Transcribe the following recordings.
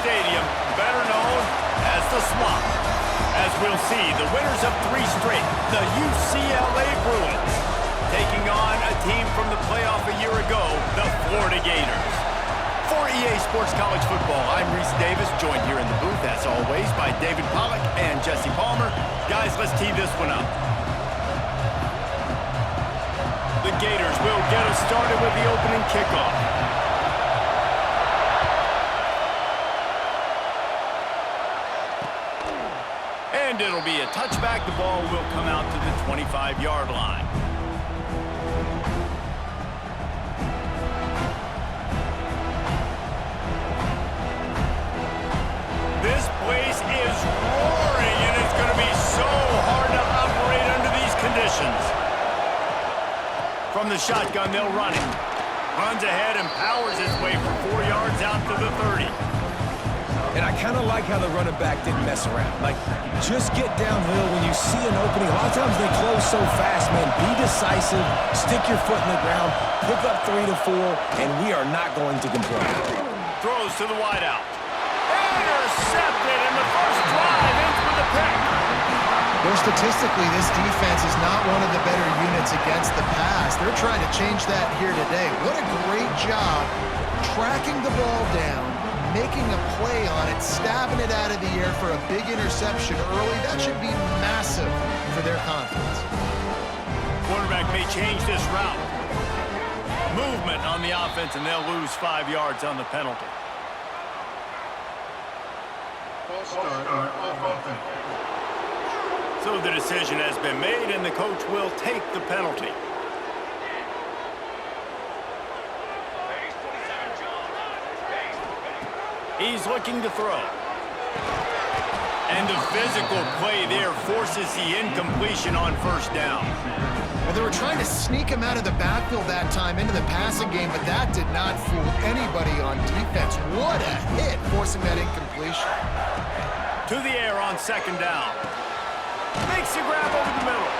Stadium, better known as the Swamp. As we'll see, the winners of 3 straight, the UCLA Bruins, taking on a team from the playoff a year ago, the Florida Gators. For EA Sports College Football, I'm Reese Davis, joined here in the booth, as always, by David Pollack and Jesse Palmer. Guys, let's tee this one up. The Gators will get us started with the opening kickoff. And it'll be a touchback. The ball will come out to the 25-yard line. This place is roaring, and it's going to be so hard to operate under these conditions. From the shotgun, they'll run it. Runs ahead and powers his way for 4 yards out to the 30. And I kind of like how the running back didn't mess around. Like, just get downhill when you see an opening. A lot of times they close so fast, man. Be decisive, stick your foot in the ground, pick up 3 to 4, and we are not going to complain. Throws to the wideout. Intercepted, and the first drive ends with a pick. Well, statistically, this defense is not one of the better units against the pass. They're trying to change that here today. What a great job tracking the ball down, making a play on it, stabbing it out of the air for a big interception early. That should be massive for their confidence. Quarterback may change this route. Movement on the offense, and they'll lose 5 yards on the penalty. So the decision has been made, and the coach will take the penalty. He's looking to throw. And the physical play there forces the incompletion on first down. Well, they were trying to sneak him out of the backfield that time into the passing game, but that did not fool anybody on defense. What a hit, forcing that incompletion. To the air on second down. Makes a grab over the middle.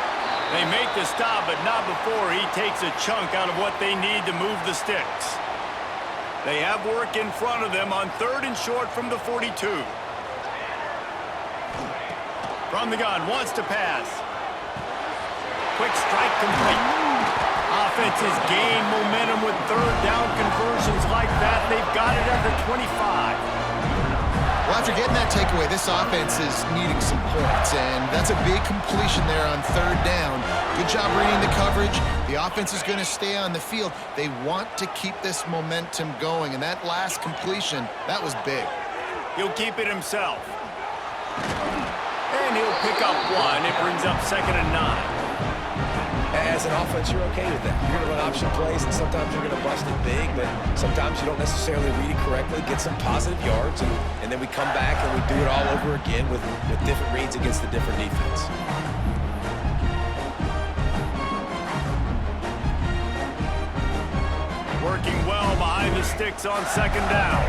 They make the stop, but not before he takes a chunk out of what they need to move the sticks. They have work in front of them on 3rd and short from the 42. From the gun, wants to pass. Quick strike complete. Offenses gain momentum with 3rd down conversions like that. They've got it at the 25. Well, after getting that takeaway, this offense is needing some points, and that's a big completion there on 3rd down. Good job reading the coverage. The offense is going to stay on the field. They want to keep this momentum going, and that last completion, that was big. He'll keep it himself. And he'll pick up 1. It brings up 2nd and 9. As an offense, you're okay with that. You're going to run option plays, and sometimes you're going to bust it big, but sometimes you don't necessarily read it correctly, get some positive yards, and then we come back and we do it all over again with different reads against the different defense. Working well behind the sticks on 2nd down.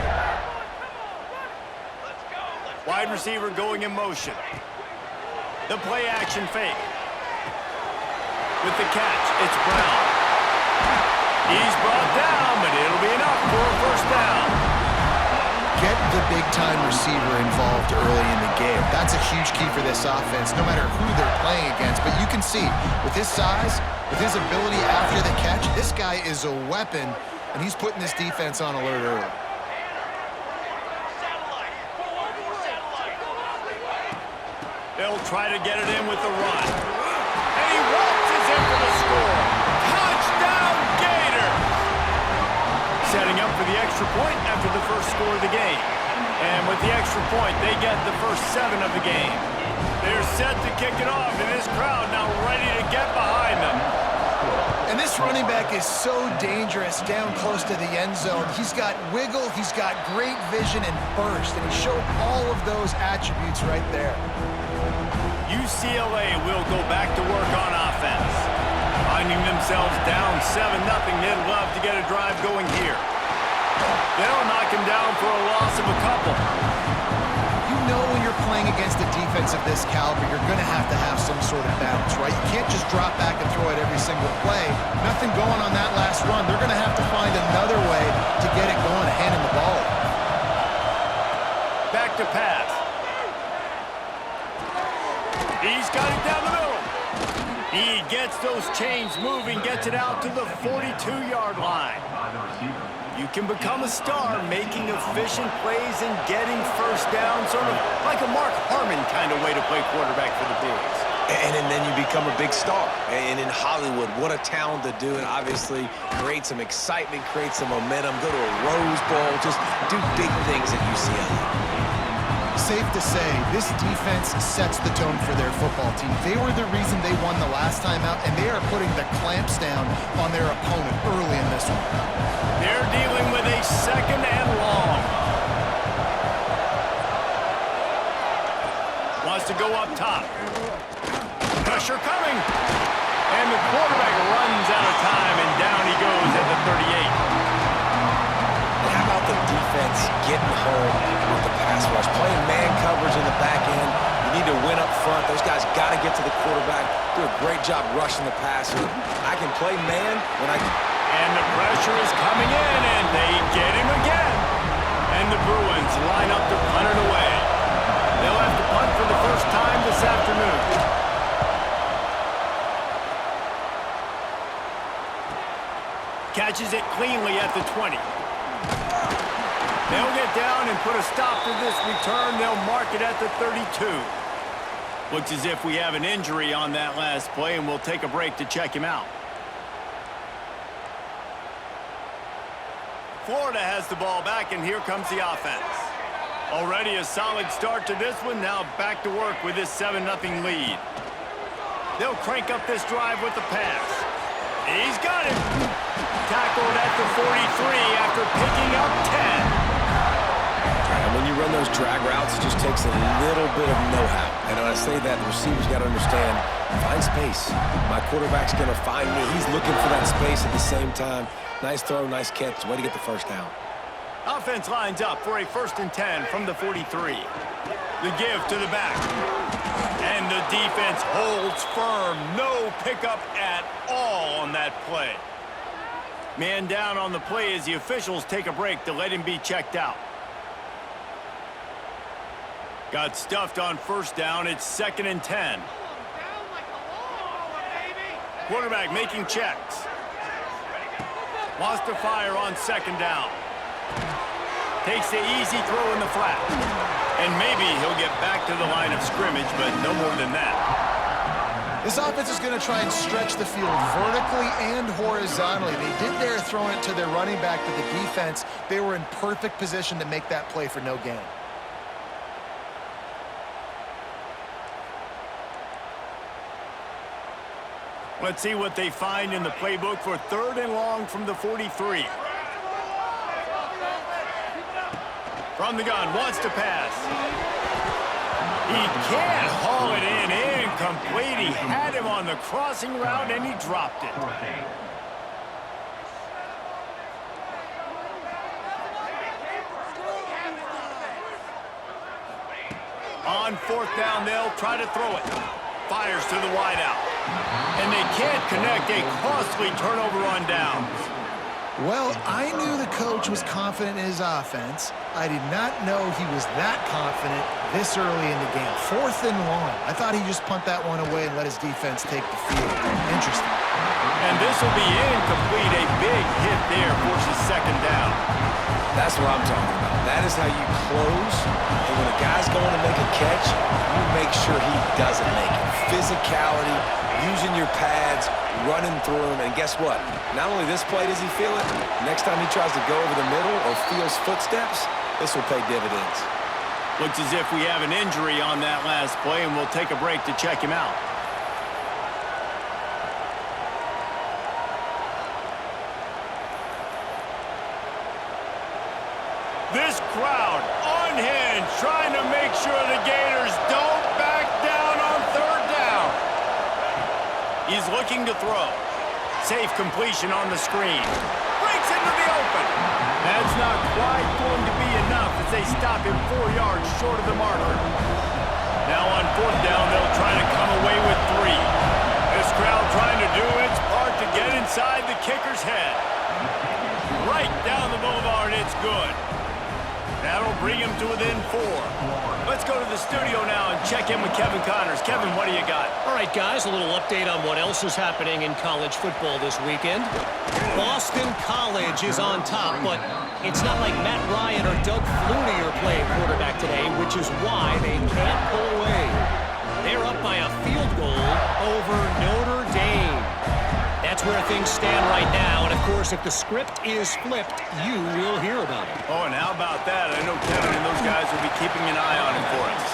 Wide receiver going in motion. The play action fake. With the catch, it's Brown. He's brought down, but it'll be enough for a first down. Get the big-time receiver involved early in the game. That's a huge key for this offense, no matter who they're playing against. But you can see, with his size, with his ability after the catch, this guy is a weapon, and he's putting this defense on alert early. They'll try to get it in with the run. And he waltzes in for the score. Touchdown, Gators! Setting up for the extra point after the first score of the game. And with the extra point, they get the first 7 of the game. They're set to kick it off, and this crowd now ready to get behind them. And this running back is so dangerous down close to the end zone. He's got wiggle, he's got great vision and burst, and he showed all of those attributes right there. UCLA will go back to work on offense. Finding themselves down 7-0, they'd love to get a drive going here. They'll knock him down for a loss of a couple. You know when you're playing against a defense of this caliber, you're going to have some sort of balance, right? You can't just drop back and throw it every single play. Nothing going on that last run. They're going to have to find another way to get it going, to hand him the ball. to pass. He's got it down the middle. He gets those chains moving, gets it out to the 42-yard line. You can become a star making efficient plays and getting first down, sort of like a Mark Harmon kind of way to play quarterback for the Bulls. And then you become a big star. And in Hollywood, what a talent to do it. Obviously, create some excitement, create some momentum, go to a Rose Bowl, just do big things at UCLA. Safe to say, this defense sets the tone for their football team. They were the reason they won the last time out, and they are putting the clamps down on their opponent early in this one. They're dealing with a second and long. Wants to go up top. Pressure coming. And the quarterback runs out of time, and down he goes at the 38. And how about the defense getting home with the pass rush? Playing man coverage in the back end. You need to win up front. Those guys got to get to the quarterback. Do a great job rushing the passer. I can play man when I can. And the pressure is coming in, and they get him again. And the Bruins line up to punt it away. They'll have to punt for the first time this afternoon. Catches it cleanly at the 20. They'll get down and put a stop to this return. They'll mark it at the 32. Looks as if we have an injury on that last play, and we'll take a break to check him out. Florida has the ball back, and here comes the offense. Already a solid start to this one. Now back to work with this 7-0 lead. They'll crank up this drive with the pass. He's got it. Tackled at the 43 after picking up 10. And when you run those drag routes, it just takes a little bit of know-how. And when I say that, the receivers got to understand, find space. My quarterback's going to find me. He's looking for that space at the same time. Nice throw, nice catch. Way to get the first down. Offense lines up for a 1st and 10 from the 43. The give to the back. And the defense holds firm. No pickup at all on that play. Man down on the play as the officials take a break to let him be checked out. Got stuffed on 1st down. It's 2nd and 10. Quarterback making checks. Wants to fire on 2nd down. Takes the easy throw in the flat. And maybe he'll get back to the line of scrimmage, but no more than that. This offense is going to try and stretch the field vertically and horizontally. They did there throwing it to their running back, but the defense, they were in perfect position to make that play for no gain. Let's see what they find in the playbook for 3rd and long from the 43. From the gun, wants to pass. He can't haul it in. Incomplete. He had him on the crossing route, and he dropped it. On 4th down, they'll try to throw it. Fires to the wideout. And they can't connect. A costly turnover on downs. Well, I knew the coach was confident in his offense. I did not know he was that confident this early in the game. 4th and long. I thought he'd just punt that one away and let his defense take the field. Interesting. And this will be incomplete. A big hit there forces 2nd down. That's what I'm talking about. That is how you close. And when a guy's going to make a catch, you make sure he doesn't make it. Physicality, using your pads, running through him. And guess what? Not only this play does he feel it, next time he tries to go over the middle or feels footsteps, this will pay dividends. Looks as if we have an injury on that last play, and we'll take a break to check him out. This crowd unhinged, trying to make sure the Gators don't back down on 3rd down. He's looking to throw. Safe completion on the screen. Breaks into the open. That's not quite going to be enough as they stop him 4 yards short of the marker. Now on 4th down, they'll try to come away with 3. This crowd trying to do its part to get inside the kicker's head. Right down the boulevard, it's good. That'll bring him to within 4. Let's go to the studio now and check in with Kevin Connors. Kevin, what do you got? All right, guys, a little update on what else is happening in college football this weekend. Boston College is on top, but it's not like Matt Ryan or Doug Flutie are playing quarterback today, which is why they can't pull away. They're up by a field goal over Notre Dame. That's where things stand right now, and of course, if the script is flipped, you will hear about it. Oh, and how about that? I know Kevin and those guys will be keeping an eye on him for us.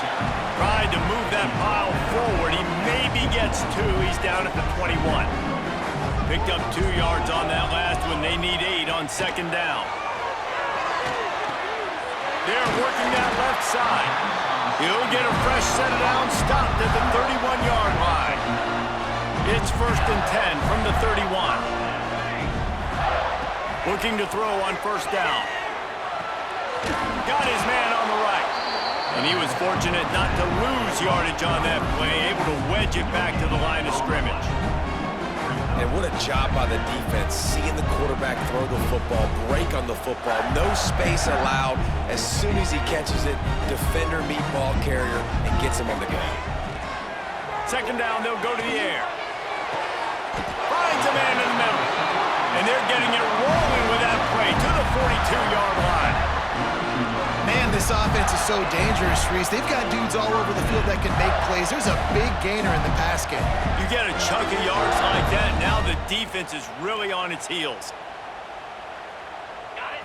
Tried to move that pile forward. He maybe gets 2. He's down at the 21. Picked up 2 yards on that last one. They need 8 on 2nd down. They're working that left side. He'll get a fresh set of downs, stopped at the 31-yard line. It's 1st and 10 from the 31. Looking to throw on 1st down. Got his man on the right. And he was fortunate not to lose yardage on that play, able to wedge it back to the line of scrimmage. And what a job by the defense, seeing the quarterback throw the football, break on the football, no space allowed. As soon as he catches it, defender meet ball carrier and gets him on the go. 2nd down, they'll go to the air. Finds a man in the middle. And they're getting it rolling with that play to the 42-yard line. Man, this offense is so dangerous, Reese. They've got dudes all over the field that can make plays. There's a big gainer in the pass game. You get a chunk of yards like that, now the defense is really on its heels.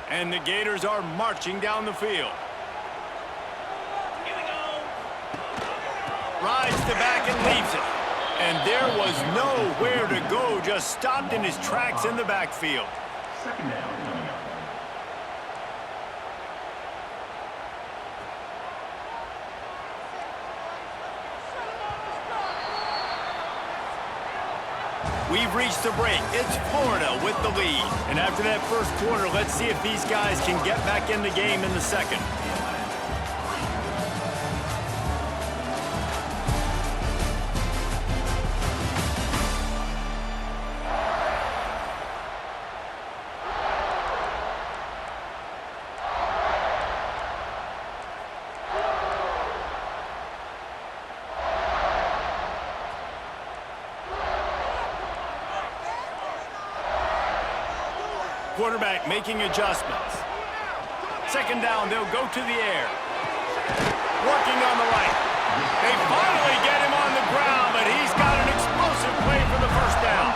And the Gators are marching down the field. Rides the back and leaves it. And there was nowhere to go, just stopped in his tracks in the backfield. 2nd down. We've reached the break. It's Florida with the lead. And after that first quarter, let's see if these guys can get back in the game in the second. Quarterback making adjustments. 2nd down, they'll go to the air. Working on the right. They finally get him on the ground, but he's got an explosive play for the 1st down.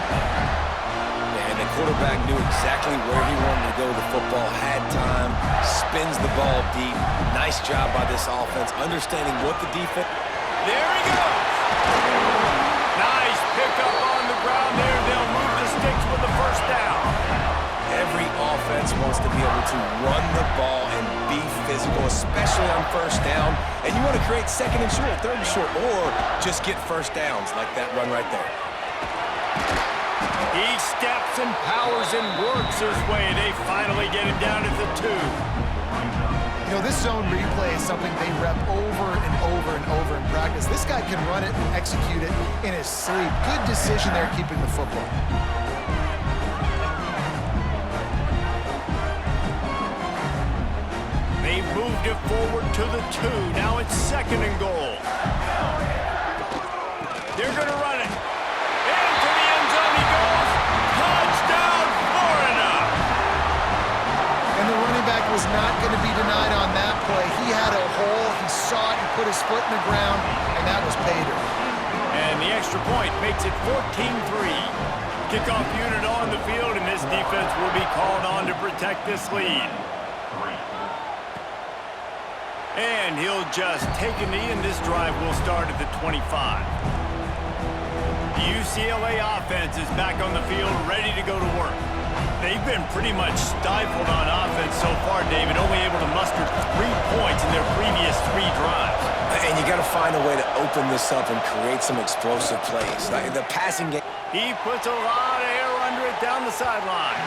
And the quarterback knew exactly where he wanted to go with the football, had time, spins the ball deep. Nice job by this offense, understanding what the defense... There he goes. Nice pickup on the ground there. They'll move the sticks with the 1st down. Every offense wants to be able to run the ball and be physical, especially on 1st down. And you want to create 2nd and short, 3rd and short, or just get 1st downs like that run right there. He steps and powers and works his way. They finally get him down at the 2. You know, this zone replay is something they rep over and over and over in practice. This guy can run it and execute it in his sleep. Good decision there keeping the football. They've moved it forward to the 2. Now it's 2nd and goal. They're going to run it. Into the end zone he goes. Touchdown, Florida! And the running back was not going to be denied on that play. He had a hole. He saw it. He put his foot in the ground, and that was pay dirt. And the extra point makes it 14-3. Kickoff unit on the field, and this defense will be called on to protect this lead. And he'll just take a knee, and this drive will start at the 25. The UCLA offense is back on the field, ready to go to work. They've been pretty much stifled on offense so far, David, only able to muster 3 points in their previous 3 drives. And you got to find a way to open this up and create some explosive plays. Like the passing game. He puts a lot of air under it down the sideline.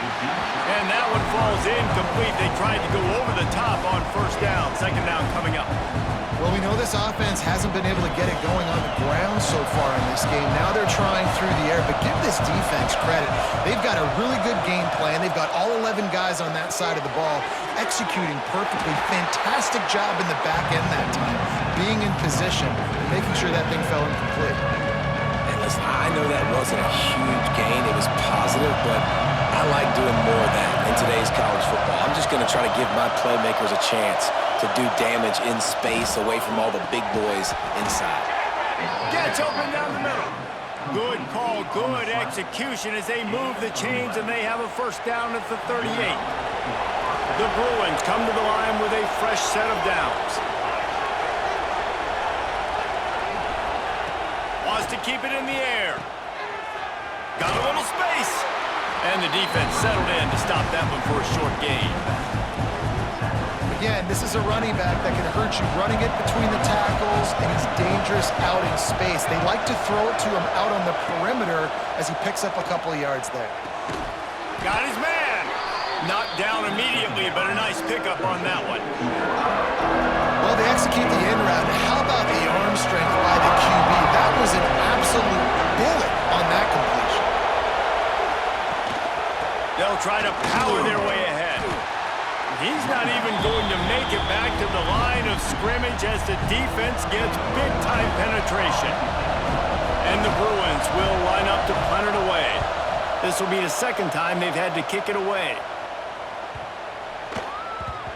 And that one falls incomplete. They tried to go over the top on 1st down. 2nd down coming up. Well, we know this offense hasn't been able to get it going on the ground so far in this game. Now they're trying through the air, but give this defense credit. They've got a really good game plan. They've got all 11 guys on that side of the ball executing perfectly. Fantastic job in the back end that time, being in position and making sure that thing fell incomplete. And listen, I know that wasn't a huge gain. It was positive, but I like doing more of that in today's college football. I'm just going to try to give my playmakers a chance to do damage in space away from all the big boys inside. Gets open down the middle. Good call, good execution as they move the chains, and they have a first down at the 38. The Bruins come to the line with a fresh set of downs. Wants to keep it in the air. Got a little space. And the defense settled in to stop that one for a short gain. Again, this is a running back that can hurt you running it between the tackles, and he's dangerous out in space. They like to throw it to him out on the perimeter as he picks up a couple of yards there. Got his man. Knocked down immediately, but a nice pickup on that one. Well, they execute the end route. How about the arm strength by the QB? That was an absolute bullet on that completion. They'll try to power their way ahead. He's not even going to make it back to the line of scrimmage as the defense gets big-time penetration. And the Bruins will line up to punt it away. This will be the second time they've had to kick it away.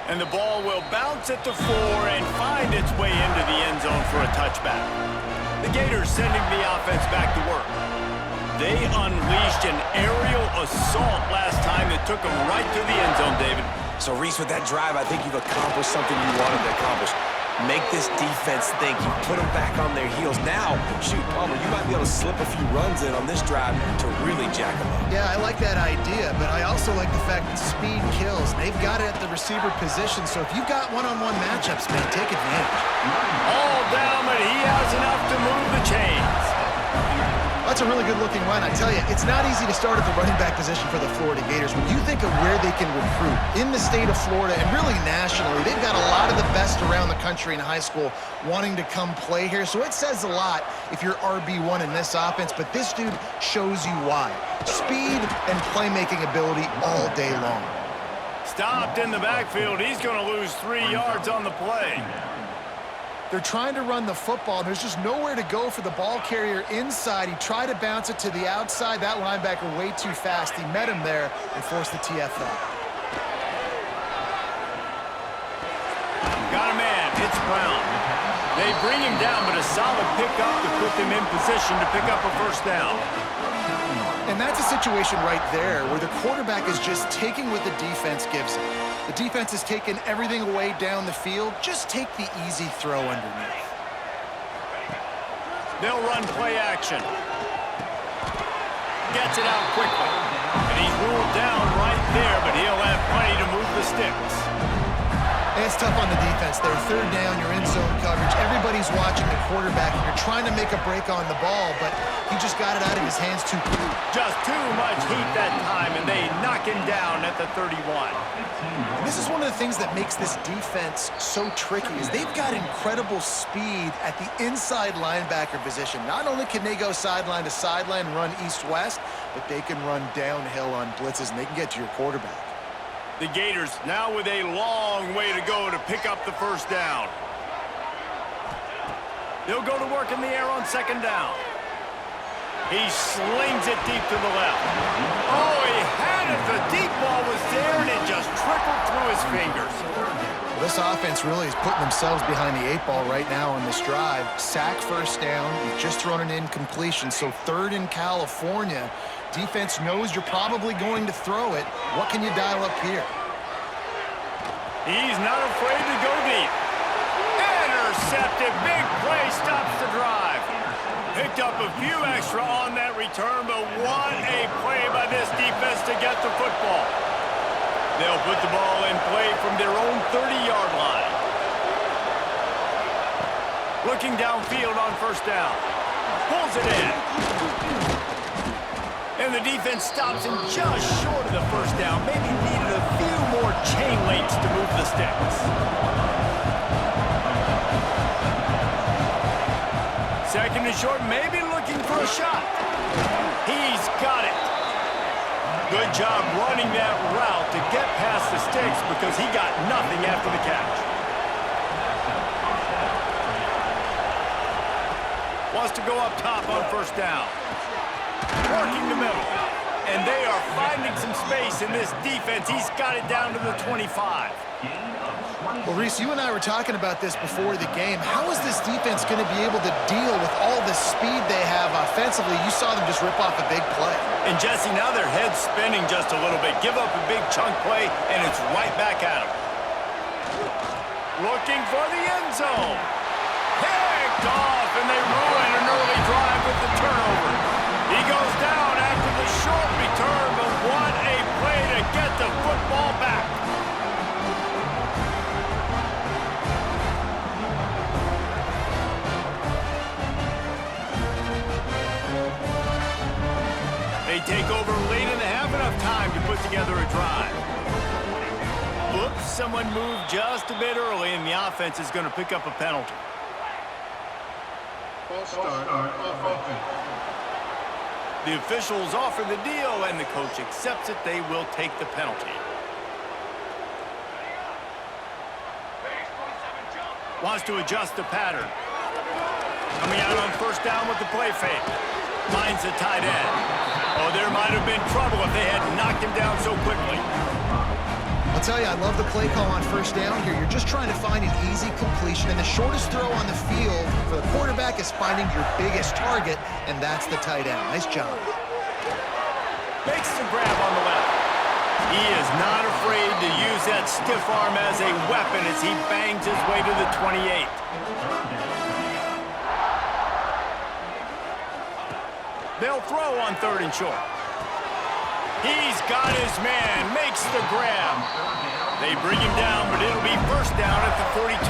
And the ball will bounce at the 4 and find its way into the end zone for a touchback. The Gators sending the offense back to work. They unleashed an aerial assault last time that took them right to the end zone, David. So, Reese, with that drive, I think you've accomplished something you wanted to accomplish. Make this defense think. You put them back on their heels. Now, shoot, Palmer, you might be able to slip a few runs in on this drive to really jack them up. Yeah, I like that idea, but I also like the fact that speed kills. They've got it at the receiver position, so if you've got one-on-one matchups, man, take advantage. All down, but he has enough to move the chains. That's a really good-looking run. I tell you, it's not easy to start at the running back position for the Florida Gators. When you think of where they can recruit in the state of Florida and really nationally, they've got a lot of the best around the country in high school wanting to come play here. So it says a lot if you're RB1 in this offense, but this dude shows you why. Speed and playmaking ability all day long. Stopped in the backfield. He's going to lose 3 yards on the play. They're trying to run the football. There's just nowhere to go for the ball carrier inside. He tried to bounce it to the outside. That linebacker way too fast. He met him there and forced the TFL. Got a man. It's Brown. They bring him down, but a solid pickup to put them in position to pick up a first down. And that's a situation right there where the quarterback is just taking what the defense gives him. The defense has taken everything away down the field. Just take the easy throw underneath. They'll run play action. Gets it out quickly. And he's ruled down right there, but he'll have plenty to move the sticks. And it's tough on the defense there. Third down, you're in zone coverage. Everybody's watching the quarterback, and you're trying to make a break on the ball, but he just got it out of his hands too quick. Just too much heat that time, and they knock him down at the 31. And this is one of the things that makes this defense so tricky is they've got incredible speed at the inside linebacker position. Not only can they go sideline to sideline, run east-west, but they can run downhill on blitzes, and they can get to your quarterback. The Gators now with a long way to go to pick up the first down. They'll go to work in the air on second down. He slings it deep to the left. Oh, he had it. The deep ball was there, and it just trickled through his fingers. Well, this offense really is putting themselves behind the 8 ball right now on this drive. Sack first down. You've just thrown an incompletion, so third in California. Defense knows you're probably going to throw it. What can you dial up here? He's not afraid to go deep. Intercepted. Big play stops the drive. Picked up a few extra on that return, but what a play by this defense to get the football. They'll put the ball in play from their own 30-yard line. Looking downfield on first down. Pulls it in. And the defense stops him just short of the first down. Maybe needed a few more chain links to move the sticks. Second and short, maybe looking for a shot. He's got it. Good job running that route to get past the sticks because he got nothing after the catch. Wants to go up top on first down. Working the middle. And they are finding some space in this defense. He's got it down to the 25. Well, Reese, you and I were talking about this before the game. How is this defense going to be able to deal with all the speed they have offensively? You saw them just rip off a big play. And Jesse, now their head's spinning just a little bit. Give up a big chunk play, and it's right back at them. Looking for the end zone. Picked off, and they ruin an early drive with the turnover. He goes down after the short return, but what a play to get the football back. They take over late in the half, enough time to put together a drive. Oops, someone moved just a bit early, and the offense is going to pick up a penalty. False start on offense. The officials offer the deal, and the coach accepts it. They will take the penalty. Wants to adjust the pattern. Coming out on first down with the play fake. Finds the tight end. Oh, there might have been trouble if they had knocked him down so quickly. I'll tell you, I love the play call on first down here. You're just trying to find an easy completion, and the shortest throw on the field for the quarterback is finding your biggest target, and that's the tight end. Nice job. Makes the grab on the left. He is not afraid to use that stiff arm as a weapon as he bangs his way to the 28. They'll throw on third and short. He's got his man, makes the grab. They bring him down, but it'll be first down at the 42.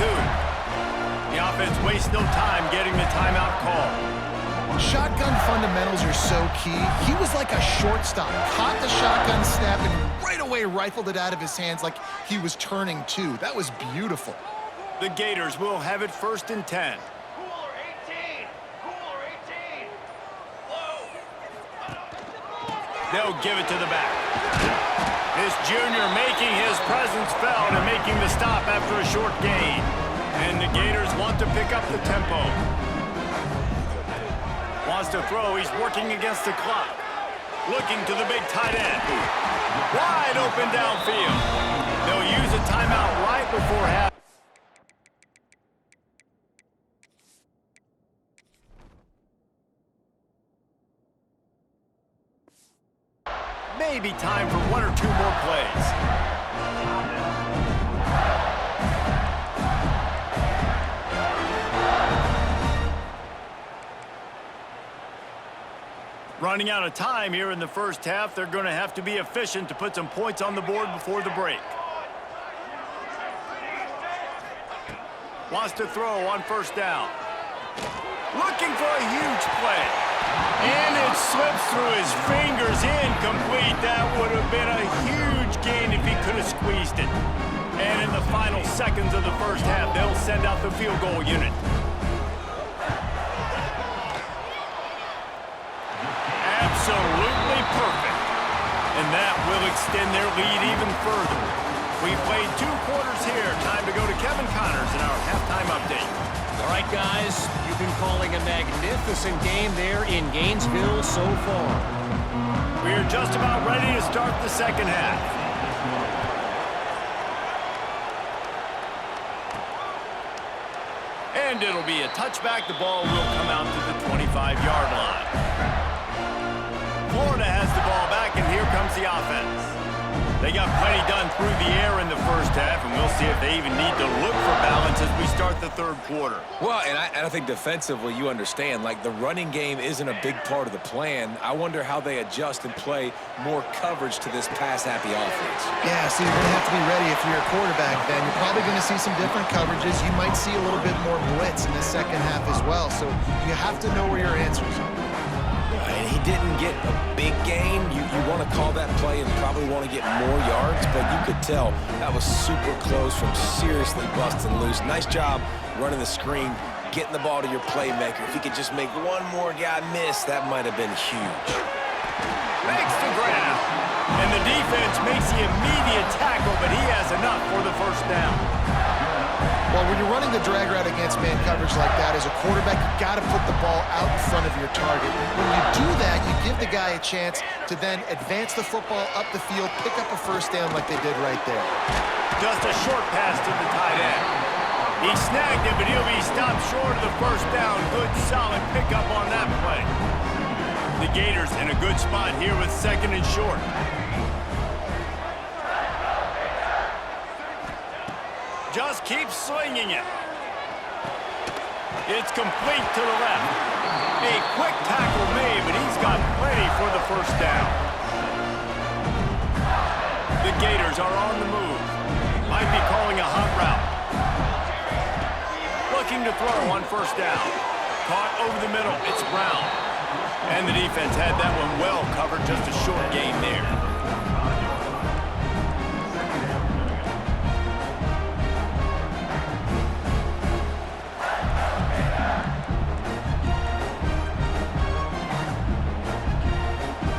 The offense wastes no time getting the timeout call. Shotgun fundamentals are so key. He was like a shortstop, caught the shotgun snap and right away rifled it out of his hands like he was turning two. That was beautiful. The Gators will have it first and 10. They'll give it to the back. This junior making his presence felt and making the stop after a short gain. And the Gators want to pick up the tempo. Wants to throw. He's working against the clock. Looking to the big tight end. Wide open downfield. They'll use a timeout right before half. Maybe time for one or two more plays. Running out of time here in the first half. They're going to have to be efficient to put some points on the board before the break. Wants to throw on first down. Looking for a huge play. And it slips through his fingers, incomplete. That would have been a huge gain if he could have squeezed it. And in the final seconds of the first half, they'll send out the field goal unit. Absolutely perfect. And that will extend their lead even further. We've played 2 quarters here. Time to go to Kevin Connors in our halftime update. All right, guys, you've been calling a magnificent game there in Gainesville so far. We're just about ready to start the second half. And it'll be a touchback. The ball will come out to the 25-yard line. Florida has the ball back, and here comes the offense. They got plenty done through the air in the first half, and we'll see if they even need to look for balance as we start the third quarter. Well, and I think defensively, you understand, like the running game isn't a big part of the plan. I wonder how they adjust and play more coverage to this pass-happy offense. Yeah, so you're going to have to be ready if you're a quarterback then. You're probably going to see some different coverages. You might see a little bit more blitz in the second half as well, so you have to know where your answers are. And he didn't get a big gain. You want to call that play and probably want to get more yards, but you could tell that was super close from seriously busting loose. Nice job running the screen, getting the ball to your playmaker. If he could just make one more guy miss, that might have been huge. Makes the grab. defense makes the immediate tackle, but he has enough for the first down. Well, when you're running the drag route against man coverage like that, as a quarterback, you got to put the ball out in front of your target. When you do that, you give the guy a chance to then advance the football up the field, pick up a first down like they did right there. Just a short pass to the tight end. He snagged him, but he'll be stopped short of the first down. Good, solid pickup on that play. The Gators in a good spot here with 2nd and short. Just keep slinging it. It's complete to the left. A quick tackle made, but he's got plenty for the first down. The Gators are on the move. Might be calling a hot route. Looking to throw on first down. Caught over the middle. It's Brown. And the defense had that one well covered. Just a short gain there.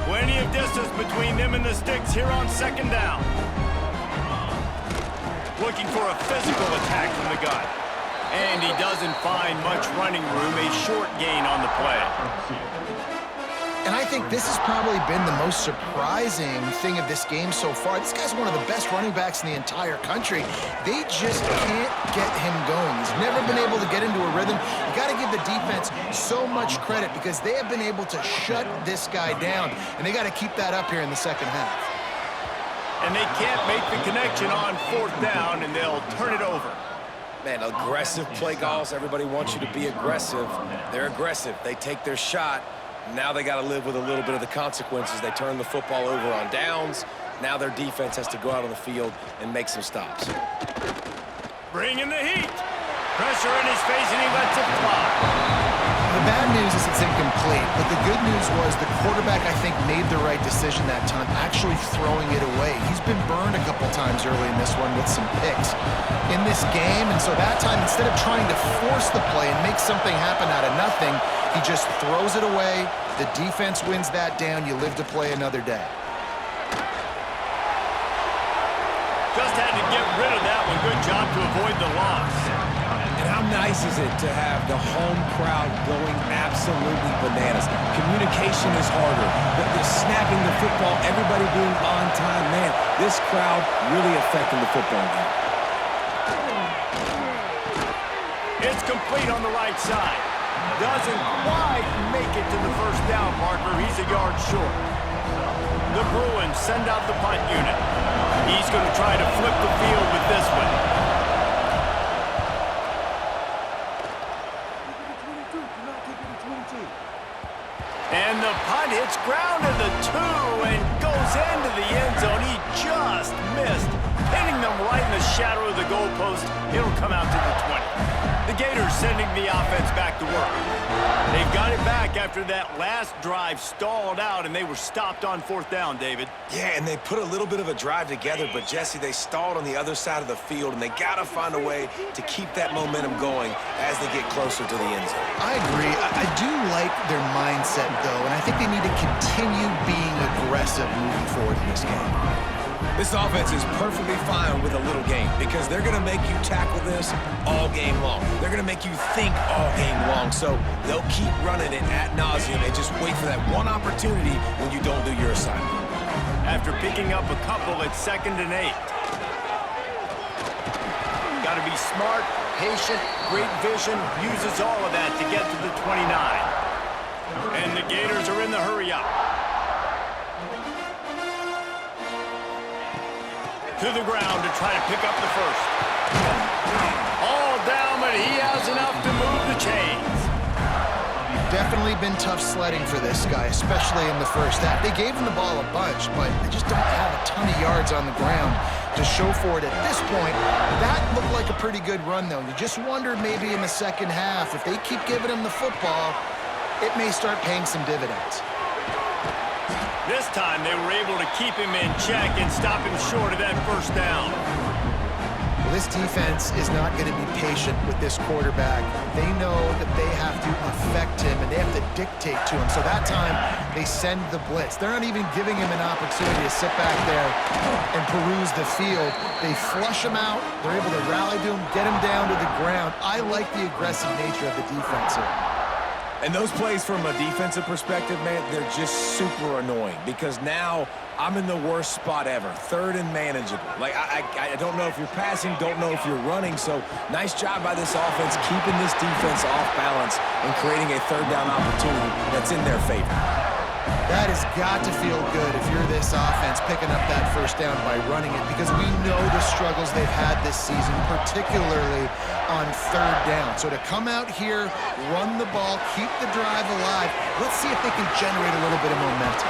Plenty of distance between them and the sticks here on 2nd down. Looking for a physical attack from the gun. And he doesn't find much running room. A short gain on the play. And I think this has probably been the most surprising thing of this game so far. This guy's one of the best running backs in the entire country. They just can't get him going. He's never been able to get into a rhythm. You got to give the defense so much credit because they have been able to shut this guy down, and they got to keep that up here in the second half. And they can't make the connection on 4th down, and they'll turn it over. Man, aggressive play calls. Everybody wants you to be aggressive. They're aggressive. They take their shot. Now they got to live with a little bit of the consequences. They turn the football over on downs. Now their defense has to go out on the field and make some stops. Bringing the heat. Pressure in his face, and he lets it fly. The bad news is it's incomplete, but the good news was the quarterback, I think, made the right decision that time, actually throwing it away. He's been burned a couple times early in this one with some picks in this game, and so that time, instead of trying to force the play and make something happen out of nothing, he just throws it away. The defense wins that down. You live to play another day. Just had to get rid of that one. Good job to avoid the loss. And how nice is it to have the home crowd going absolutely bananas? Communication is harder. The snapping the football, everybody being on time. Man, this crowd really affecting the football game. It's complete on the right side. Doesn't quite make it to the first down marker. He's a yard short. The Bruins send out the punt unit. He's going to try to flip the field with this one. And the punt hits ground to the 2 and goes into the end zone. He just missed, pinning them right in the shadow of the goalpost. It'll come out to the 20. The Gators sending the offense back to work. They've got it back after that last drive stalled out, and they were stopped on 4th down, David. Yeah, and they put a little bit of a drive together, but, Jesse, they stalled on the other side of the field, and they got to find a way to keep that momentum going as they get closer to the end zone. I agree. I do like their mindset, though, and I think they need to continue being aggressive moving forward in this game. This offense is perfectly fine with a little game because they're going to make you tackle this all game long. They're going to make you think all game long, so they'll keep running it ad nauseum and just wait for that one opportunity when you don't do your assignment. After picking up a couple at 2nd and 8. Got to be smart, patient, great vision, uses all of that to get to the 29. And the Gators are in the hurry-up. To the ground to try to pick up the first. All down, but he has enough to move the chains. Definitely been tough sledding for this guy, especially in the first half. They gave him the ball a bunch, but they just don't have a ton of yards on the ground to show for it at this point. That looked like a pretty good run, though. You just wondered maybe in the second half, if they keep giving him the football, it may start paying some dividends. This time they were able to keep him in check and stop him short of that first down. This defense is not going to be patient with this quarterback. They know that they have to affect him, and they have to dictate to him. So that time, they send the blitz. They're not even giving him an opportunity to sit back there and peruse the field. They flush him out. They're able to rally to him, get him down to the ground. I like the aggressive nature of the defense here. And those plays from a defensive perspective, man, they're just super annoying because now I'm in the worst spot ever, third and manageable. Like, I don't know if you're passing, don't know if you're running, so nice job by this offense keeping this defense off balance and creating a third down opportunity that's in their favor. That has got to feel good if you're this offense picking up that first down by running it, because we know the struggles they've had this season, particularly on third down. So to come out here, run the ball, keep the drive alive, let's see if they can generate a little bit of momentum.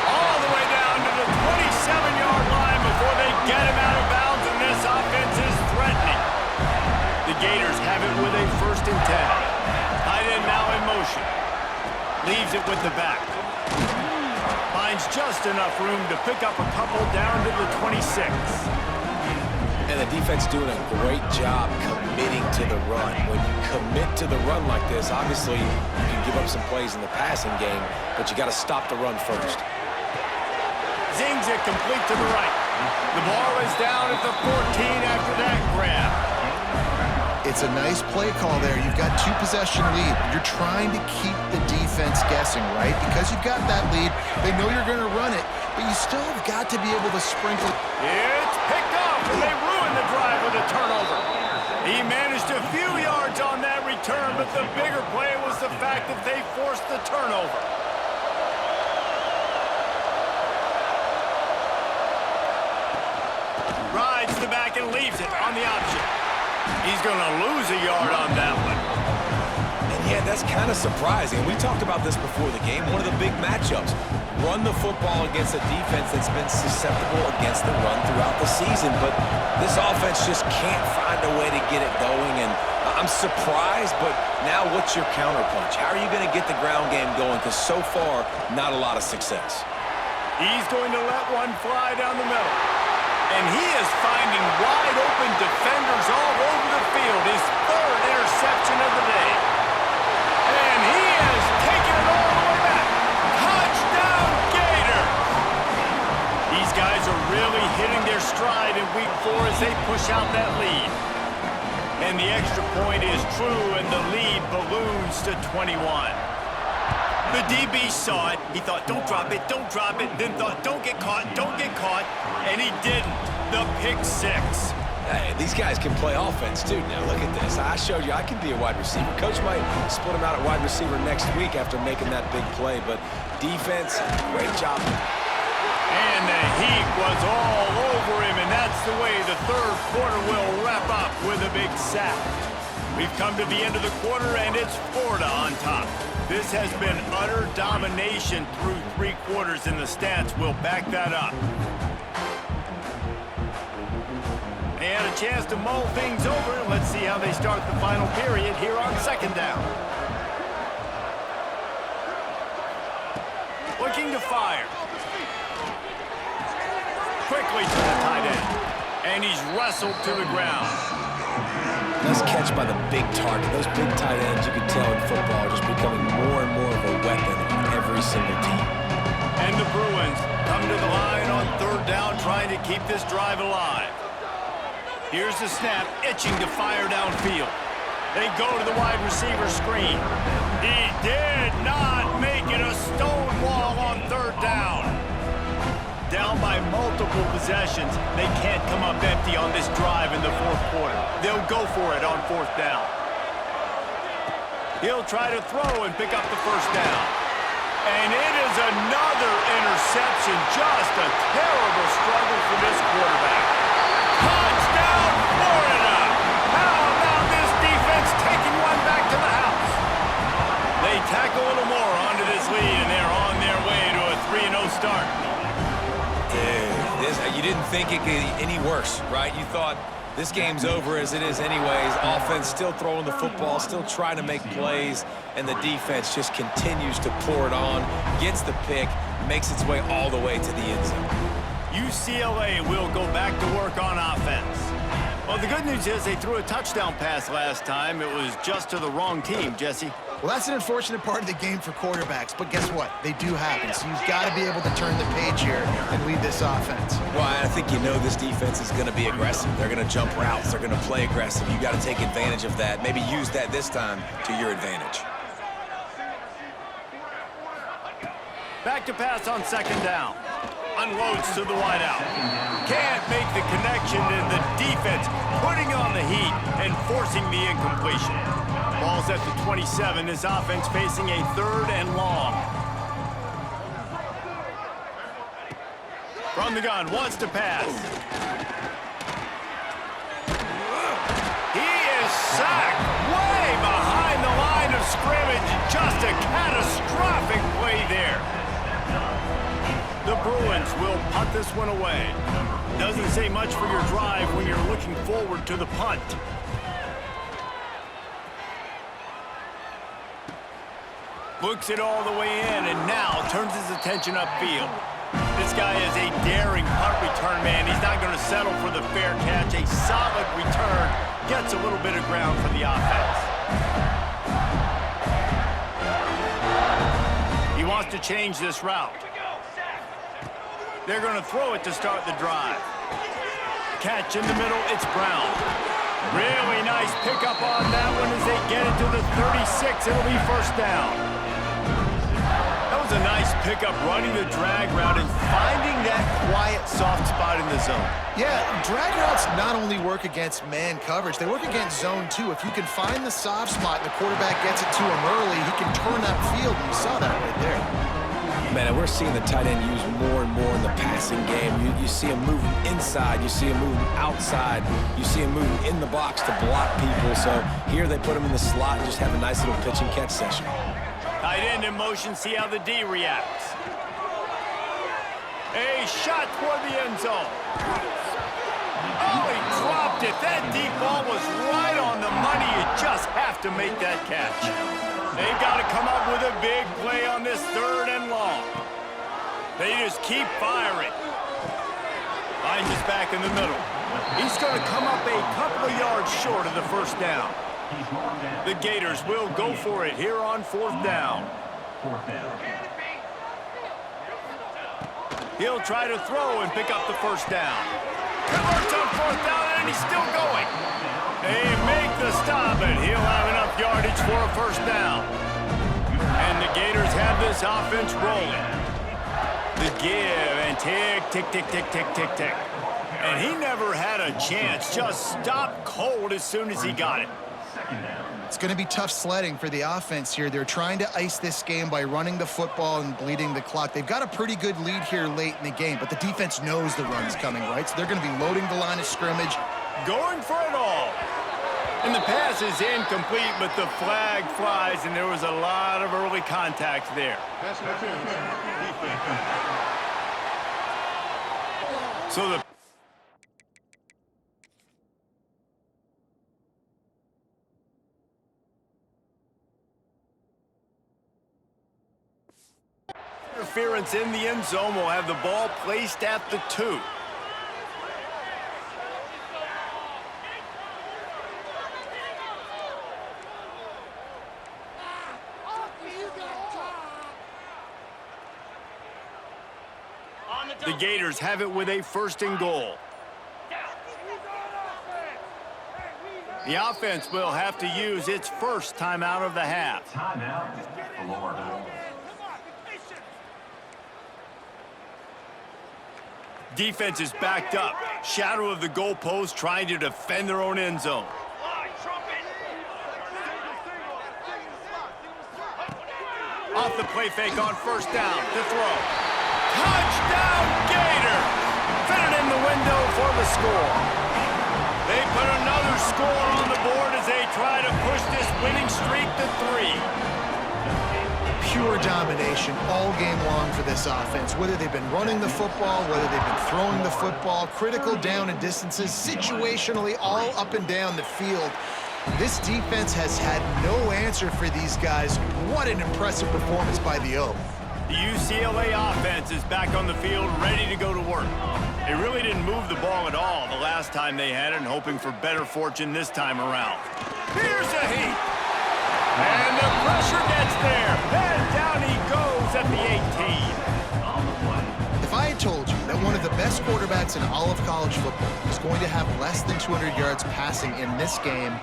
All the way down to the 27-yard line before they get him out of bounds, and this offense is threatening. The Gators have it with a 1st and 10. Tight end now in motion. Leaves it with the back. Finds just enough room to pick up a couple down to the 26. And the defense doing a great job committing to the run. When you commit to the run like this, obviously you can give up some plays in the passing game, but you got to stop the run first. Zings it complete to the right. The ball is down at the 14 after that grab. It's a nice play call there. You've got 2-possession lead. You're trying to keep the defense guessing, right? Because you've got that lead, they know you're going to run it, but you still have got to be able to sprinkle. It's picked off, and they ruin the drive with a turnover. He managed a few yards on that return, but the bigger play was the fact that they forced the turnover. Rides the back and leaves it on the option. He's going to lose a yard on that one. And yeah, that's kind of surprising. We talked about this before the game, one of the big matchups. Run the football against a defense that's been susceptible against the run throughout the season, but this offense just can't find a way to get it going, and I'm surprised, but now what's your counterpunch? How are you going to get the ground game going? Because so far, not a lot of success. He's going to let one fly down the middle. And he is finding wide-open defenders all over the field. His 3rd interception of the day. And he is taking it all the way back. Touchdown, Gator! These guys are really hitting their stride in Week 4 as they push out that lead. And the extra point is true, and the lead balloons to 21. The DB saw it. He thought, don't drop it, then thought, don't get caught, and he didn't. The pick 6. Hey, these guys can play offense, too. Now, look at this. I showed you I can be a wide receiver. Coach might split him out at wide receiver next week after making that big play, but defense, great job. And the heat was all over him, and that's the way the 3rd quarter will wrap up with a big sack. We've come to the end of the quarter, and it's Florida on top. This has been utter domination through 3 quarters, and the stats will back that up. And a chance to mull things over. Let's see how they start the final period here on 2nd down. Looking to fire. Quickly to the tight end. And he's wrestled to the ground. Nice catch by the big target. Those big tight ends, you can tell in football, are just becoming more and more of a weapon on every single team. And the Bruins come to the line on 3rd down, trying to keep this drive alive. Here's the snap, itching to fire downfield. They go to the wide receiver screen. He did not make it a stone wall on 3rd down. Down by multiple possessions, they can't come up empty on this drive in the 4th quarter. They'll go for it on 4th down. He'll try to throw and pick up the 1st down. And it is another interception. Just a terrible struggle for this quarterback. Touchdown, Florida! How about this defense taking one back to the house? They tack a little more onto this lead, and they're on their way to a 3-0 start. You didn't think it could get any worse, right? You thought this game's over as it is anyways. Offense still throwing the football, still trying to make plays, and the defense just continues to pour it on, gets the pick, makes its way all the way to the end zone. UCLA will go back to work on offense. Well, the good news is they threw a touchdown pass last time. It was just to the wrong team, Jesse. Well, that's an unfortunate part of the game for quarterbacks, but guess what? They do happen, so you've got to be able to turn the page here and lead this offense. Well, I think you know this defense is going to be aggressive. They're going to jump routes. They're going to play aggressive. You got to take advantage of that. Maybe use that this time to your advantage. Back to pass on second down. Unloads to the wideout. Can't make the connection, and the defense putting on the heat and forcing the incompletion. Ball's at the 27. This offense facing a 3rd and long. From the gun, wants to pass. He is sacked way behind the line of scrimmage. Just a catastrophic play there. The Bruins will punt this one away. Doesn't say much for your drive when you're looking forward to the punt. Looks it all the way in and now turns his attention upfield. This guy is a daring punt return man. He's not going to settle for the fair catch. A solid return. Gets a little bit of ground for the offense. He wants to change this route. They're going to throw it to start the drive. Catch in the middle, it's Brown. Really nice pickup on that one as they get it to the 36. It'll be first down. That was a nice pickup, running the drag route and finding that quiet, soft spot in the zone. Yeah, drag routes not only work against man coverage, they work against zone too. If you can find the soft spot and the quarterback gets it to him early, he can turn that field, and you saw that right there. Man, we're seeing the tight end used more and more in the passing game. You see him moving inside. You see him moving outside. You see him moving in the box to block people. So here they put him in the slot and just have a nice little pitch and catch session. Tight end in motion, see how the D reacts. A shot toward the end zone. Oh, he dropped it. That deep ball was right on the money. You just have to make that catch. They've got to come up with a big play on this 3rd and long. They just keep firing. Finds us back in the middle. He's going to come up a couple of yards short of the first down. The Gators will go for it here on 4th down. He'll try to throw and pick up the first down. Converts on 4th down, and he's still going. They make the stop, and he'll have enough yardage for a first down. And the Gators have this offense rolling. The give and tick, tick, tick, tick, tick, tick, tick. And he never had a chance. Just stopped cold as soon as he got it. It's going to be tough sledding for the offense here. They're trying to ice this game by running the football and bleeding the clock. They've got a pretty good lead here late in the game, but the defense knows the run's coming, right? So they're going to be loading the line of scrimmage. Going for it all. And the pass is incomplete, but the flag flies, and there was a lot of early contact there. So the interference in the end zone will have the ball placed at the 2. The Gators have it with a 1st and goal. The offense will have to use its first timeout of the half. Defense is backed up. Shadow of the goalpost trying to defend their own end zone. Off the play fake on 1st down to throw. Touchdown, Gators! Fit it in the window for the score. They put another score on the board as they try to push this winning streak to 3. Pure domination all game long for this offense. Whether they've been running the football, whether they've been throwing the football, critical down and distances, situationally all up and down the field. This defense has had no answer for these guys. What an impressive performance by the O. The UCLA offense is back on the field, ready to go to work. They really didn't move the ball at all the last time they had it, and hoping for better fortune this time around. Here's a heat. And the pressure gets there. And down he goes at the 18. If I had told you that one of the best quarterbacks in all of college football is going to have less than 200 yards passing in this game,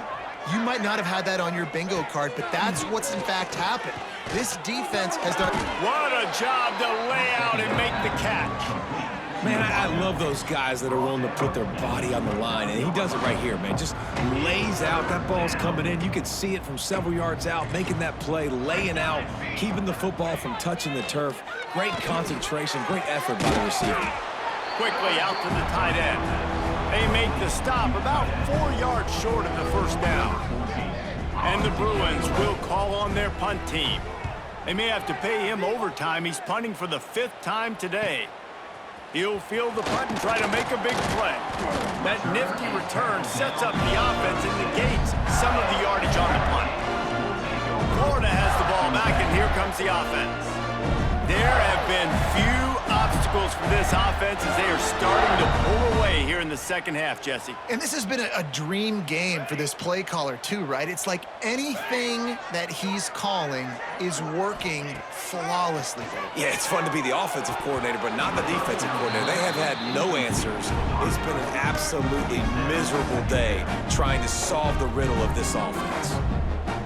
you might not have had that on your bingo card, but that's what's in fact happened. This defense has done... What a job to lay out and make the catch. Man, I love those guys that are willing to put their body on the line, and he does it right here, man. Just lays out. That ball's coming in. You can see it from several yards out, making that play, laying out, keeping the football from touching the turf. Great concentration, great effort by the receiver. Quickly out to the tight end. They make the stop about 4 yards short of the first down. And the Bruins will call on their punt team. They may have to pay him overtime. He's punting for the 5th time today. He'll field the punt and try to make a big play. That nifty return sets up the offense and negates some of the yardage on the punt. Florida has the ball back, and here comes the offense. There have been few obstacles for this offense as they are starting to pull away here in the second half, Jesse. And this has been a dream game for this play caller too, right? It's like anything that he's calling is working flawlessly. Yeah, it's fun to be the offensive coordinator, but not the defensive coordinator. They have had no answers. It's been an absolutely miserable day trying to solve the riddle of this offense.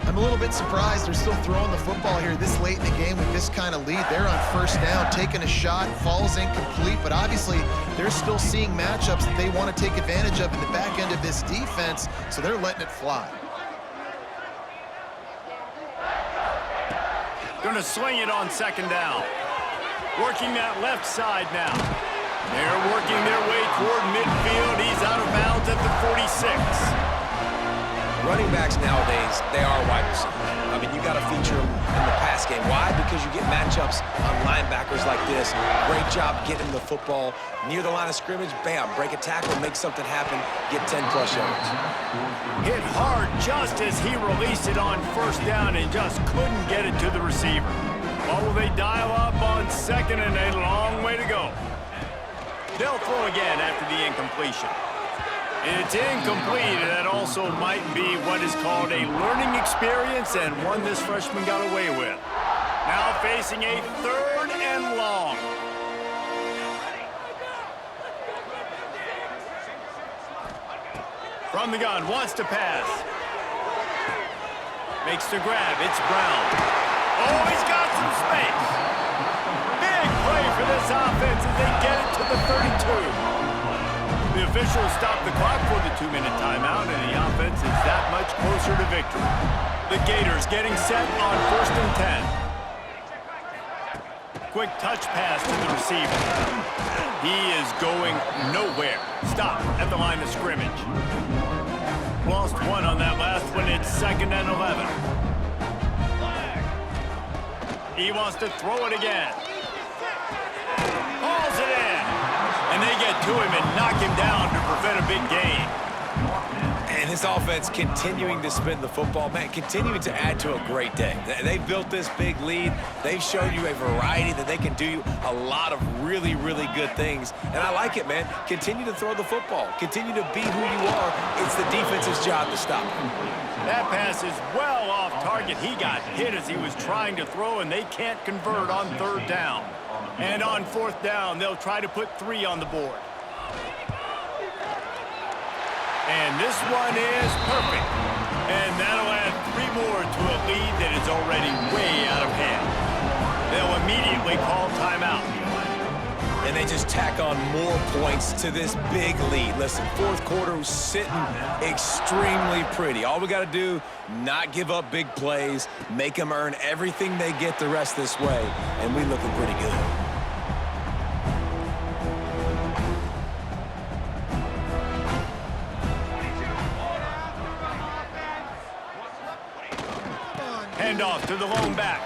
I'm a little bit surprised they're still throwing the football here this late in the game with this kind of lead. They're on first down, taking a shot, falls incomplete, but obviously they're still seeing matchups that they want to take advantage of in the back end of this defense, so they're letting it fly. Going to sling it on second down. Working that left side now. They're working their way toward midfield. He's out of bounds at the 46. Running backs nowadays, they are wide receivers. I mean, you got to feature them in the pass game. Why? Because you get matchups on linebackers like this. Great job getting the football near the line of scrimmage. Bam, break a tackle, make something happen, get 10-plus yards. Hit hard just as he released it on first down and just couldn't get it to the receiver. Or will they dial up on second and a long way to go? They'll throw again after the incompletion. It's incomplete, and that also might be what is called a learning experience, and one this freshman got away with. Now facing a 3rd and long. From the gun, wants to pass. Makes the grab, it's Brown. Oh, he's got some space. Big play for this offense as they get it to the 32. The officials stop the clock for the 2-minute timeout, and the offense is that much closer to victory. The Gators getting set on 1st and 10. Quick touch pass to the receiver. He is going nowhere. Stop at the line of scrimmage. Lost one on that last one. It's 2nd and 11. He wants to throw it again. Hauls it in. And they get to him and knock him down to prevent a big gain. And this offense continuing to spin the football, man, continuing to add to a great day. They've built this big lead. They've shown you a variety that they can do a lot of really, really good things. And I like it, man. Continue to throw the football. Continue to be who you are. It's the defense's job to stop him. That pass is well off target. He got hit as he was trying to throw, and they can't convert on 3rd down. And on 4th down, they'll try to put 3 on the board. And this one is perfect. And that'll add 3 more to a lead that is already way out of hand. They'll immediately call timeout. And they just tack on more points to this big lead. Listen, 4th quarter was sitting extremely pretty. All we got to do, not give up big plays, make them earn everything they get the rest this way, and we looking pretty good. Handoff to the lone back.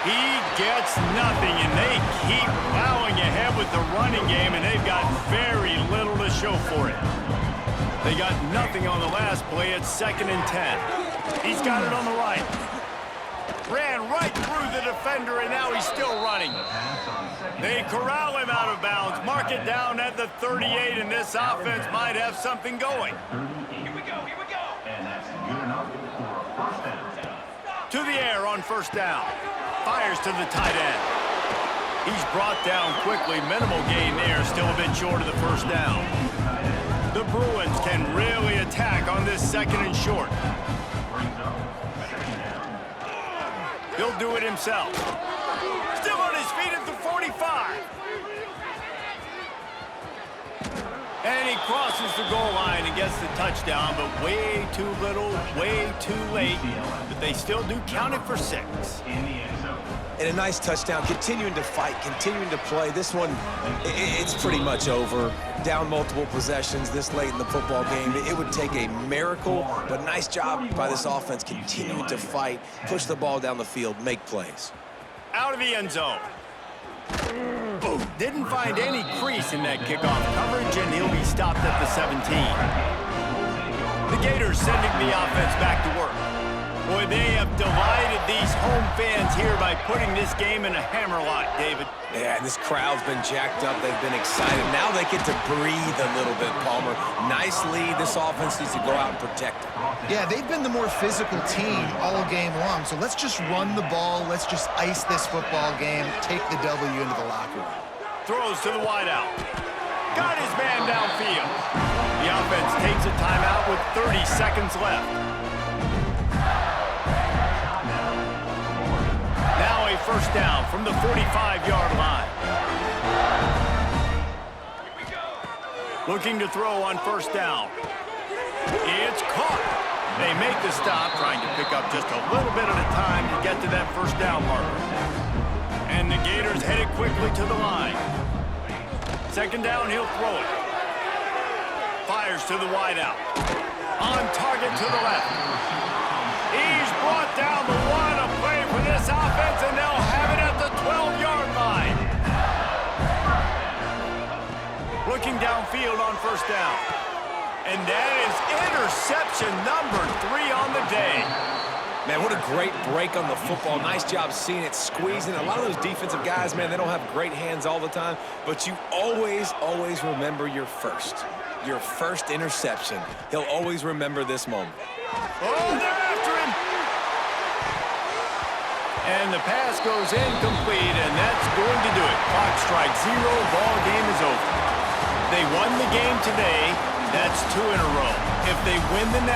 He gets nothing, and they keep plowing ahead with the running game, and they've got very little to show for it. They got nothing on the last play. It's 2nd and 10. He's got it on the right. Ran right through the defender, and now he's still running. They corral him out of bounds. Mark it down at the 38, and this offense might have something going. Here we go. And that's good enough for a first down. To the air on first down. Fires to the tight end. He's brought down quickly. Minimal gain there. Still a bit short of the first down. The Bruins can really attack on this second and short. He'll do it himself. Still on his feet at the 45. And he crosses the goal line and gets the touchdown, but way too little, way too late. But they still do count it for 6. And a nice touchdown, continuing to fight, continuing to play. This one, it's pretty much over. Down multiple possessions this late in the football game. It would take a miracle, but nice job by this offense continuing to fight, push the ball down the field, make plays. Out of the end zone. Didn't find any crease in that kickoff coverage, and he'll be stopped at the 17. The Gators sending the offense back to work. Boy, they have delighted these home fans here by putting this game in a hammerlock, David. Yeah, and this crowd's been jacked up. They've been excited. Now they get to breathe a little bit, Palmer. Nice lead. This offense needs to go out and protect it. Yeah, they've been the more physical team all game long, so let's just run the ball. Let's just ice this football game, take the W into the locker room. Throws to the wideout. Got his man downfield. The offense takes a timeout with 30 seconds left. Now a first down from the 45-yard line. Looking to throw on first down. It's caught. They make the stop, trying to pick up just a little bit at a time to get to that first down marker. And the Gators headed quickly to the line. Second down, he'll throw it. Fires to the wideout. On target to the left. He's brought down the one. A play for this offense, and they'll have it at the 12-yard line. Looking downfield on first down. And that is interception number 3 on the day. Man, what a great break on the football. Nice job seeing it, squeezing. A lot of those defensive guys, man, they don't have great hands all the time, but you always remember your first interception. He'll always remember this moment. Oh, they're after him. And the pass goes incomplete, and that's going to do it. Clock strikes 0, ball game is over. They won the game today. That's 2 in a row. If they win the next